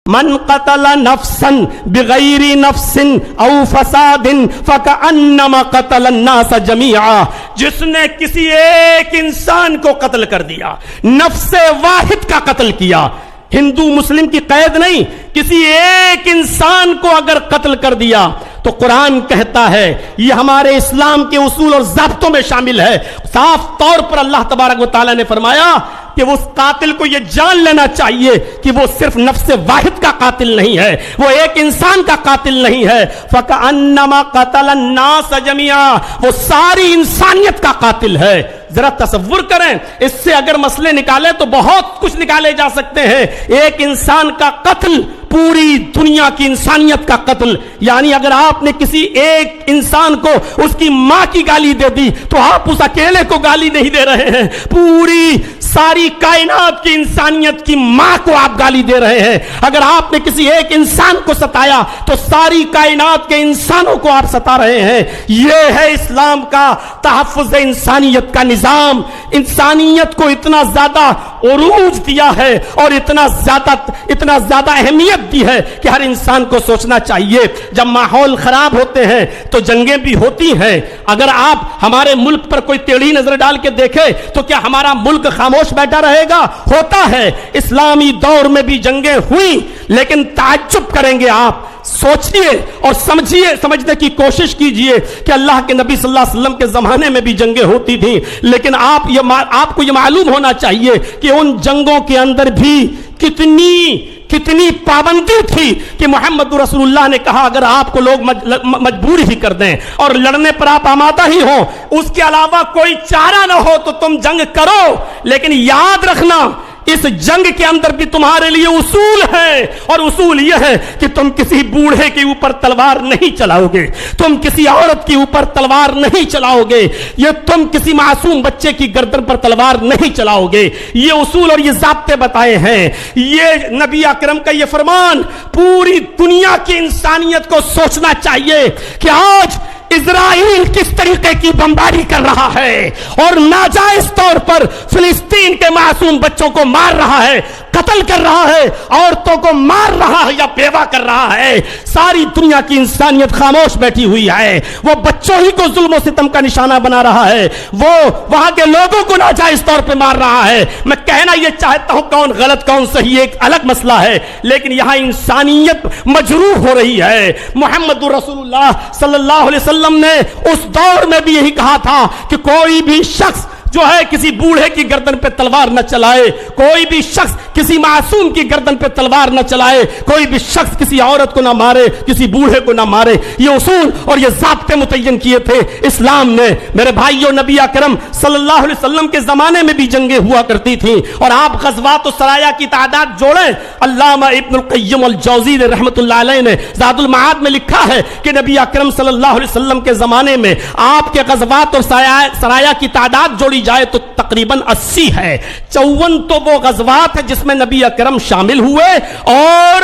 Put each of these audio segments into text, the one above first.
من قتل نفسا بغیر نفس او فساد فکأنما قتل الناس جميعا، جس نے کسی ایک انسان کو قتل کر دیا، نفس واحد کا قتل کیا، ہندو مسلم کی قید نہیں، کسی ایک انسان کو اگر قتل کر دیا تو قرآن کہتا ہے یہ ہمارے اسلام کے اصول اور ضابطوں میں شامل ہے۔ صاف طور پر اللہ تبارک و تعالیٰ نے فرمایا کہ اس قاتل کو یہ جان لینا چاہیے کہ وہ صرف نفس واحد کا قاتل نہیں ہے، وہ ایک انسان کا قاتل نہیں ہے۔ فَكَأَنَّمَا قَتَلَ النَّاسَ جَمِيعًا، وہ ساری انسانیت کا قاتل ہے۔ ذرا تصور کریں، اس سے اگر مسئلے نکالیں تو بہت کچھ نکالے جا سکتے ہیں۔ ایک انسان کا قتل پوری دنیا کی انسانیت کا قتل، یعنی اگر آپ نے کسی ایک انسان کو اس کی ماں کی گالی دے دی تو آپ اس اکیلے کو گالی نہیں دے رہے ہیں، پوری ساری کائنات کی انسانیت کی ماں کو آپ گالی دے رہے ہیں۔ اگر آپ نے کسی ایک انسان کو ستایا تو ساری کائنات کے انسانوں کو آپ ستا رہے ہیں۔ یہ ہے اسلام کا تحفظ انسانیت کا نظام۔ انسانیت کو اتنا زیادہ عروج دیا ہے اور اتنا زیادہ اہمیت دی ہے کہ ہر انسان کو سوچنا چاہیے۔ جب ماحول خراب ہوتے ہیں تو جنگیں بھی ہوتی ہیں۔ اگر آپ ہمارے ملک پر کوئی ٹیڑھی نظر ڈال کے دیکھیں تو کیا ہمارا ملک خاموش بیٹھا رہے گا؟ ہوتا ہے۔ اسلامی دور میں بھی جنگیں ہوئیں، لیکن تعجب کریں گے آپ، سوچئے اور سمجھنے کی کوشش کیجئے کہ اللہ کے نبی صلی اللہ علیہ وسلم کے زمانے میں بھی جنگیں ہوتی تھیں، لیکن آپ کو یہ معلوم ہونا چاہیے کہ ان جنگوں کے اندر بھی کتنی پابندی تھی کہ محمد رسول اللہ نے کہا اگر آپ کو لوگ مجبور ہی کر دیں اور لڑنے پر آپ آمادہ ہی ہوں، اس کے علاوہ کوئی چارہ نہ ہو تو تم جنگ کرو، لیکن یاد رکھنا اس جنگ کے اندر بھی تمہارے لیے اصول ہے، اور اصول یہ ہے کہ تم کسی بوڑھے کے اوپر تلوار نہیں چلاؤ گے، تم کسی عورت کے اوپر تلوار نہیں چلاؤ گے، یہ تم کسی معصوم بچے کی گردن پر تلوار نہیں چلاؤ گے۔ یہ اصول اور یہ ضابطے بتائے ہیں۔ یہ نبی اکرم کا یہ فرمان پوری دنیا کی انسانیت کو سوچنا چاہیے کہ آج اسرائیل کس طریقے کی بمباری کر رہا ہے اور ناجائز طور پر فلسطین کے معصوم بچوں کو مار رہا ہے، قتل کر رہا ہے، عورتوں کو مار رہا ہے یا بیوہ کر رہا ہے۔ ساری دنیا کی انسانیت خاموش بیٹھی ہوئی ہے۔ وہ بچوں ہی کو ظلم و ستم کا نشانہ بنا رہا ہے، وہ وہاں کے لوگوں کو ناجائز طور پہ مار رہا ہے۔ میں کہنا یہ چاہتا ہوں کون غلط کون صحیح ایک الگ مسئلہ ہے، لیکن یہاں انسانیت مجروح ہو رہی ہے۔ محمد رسول اللہ صلی اللہ علیہ وسلم نے اس دور میں بھی یہی کہا تھا کہ کوئی بھی شخص جو ہے کسی بوڑھے کی گردن پہ تلوار نہ چلائے، کوئی بھی شخص کسی معصوم کی گردن پہ تلوار نہ چلائے، کوئی بھی شخص کسی عورت کو نہ مارے، کسی بوڑھے کو نہ مارے۔ یہ اصول اور یہ ضابطے متعین کیے تھے اسلام نے۔ میرے بھائیوں، نبی اکرم صلی اللہ علیہ وسلم کے زمانے میں بھی جنگیں ہوا کرتی تھیں، اور آپ غزوات و سرایا کی تعداد جوڑیں۔ علامہ ابن القیم الجوزی رحمۃ اللہ علیہ نے زاد المعاد میں لکھا ہے کہ نبی اکرم صلی اللہ علیہ وسلم کے زمانے میں آپ کے غزوات اور سرایا کی تعداد جوڑی جائے تو تقریباً 80 ہے۔ 54 تو وہ غزوات ہے جس میں نبی اکرم شامل ہوئے، اور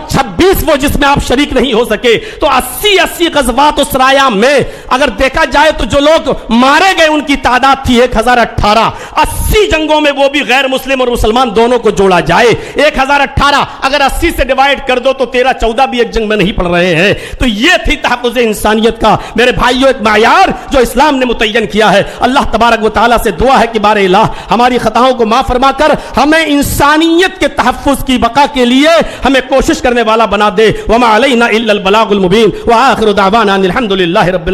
26 وہ جس میں آپ شریک نہیں ہو سکے۔ تو 80 غزوات و سرایا میں اگر دیکھا جائے تو جو لوگ مارے گئے ان کی تعداد تھی 1018۔ 80 جنگوں میں وہ بھی غیر مسلم اور مسلمان دونوں کو جوڑا جائے 1018، اگر 80 سے ڈیوائیڈ کر دو تو 13-14 بھی ایک جنگ میں نہیں پڑ رہے ہیں۔ تو یہ تھی تحفظ انسانیت کا میرے بھائیوں ایک معیار جو اسلام نے متعین کیا ہے۔ اللہ تبارک و تعالیٰ سے دعا ہے کہ بار الہ ہماری خطاؤں کو معاف فرما کر ہمیں انسانیت کے تحفظ کی بقا کے لیے ہمیں کوشش کرنے والا بنا دے۔ وما علینا الا البلاغ المبین، وآخر دعوانا ان الحمد للہ رب العالمین۔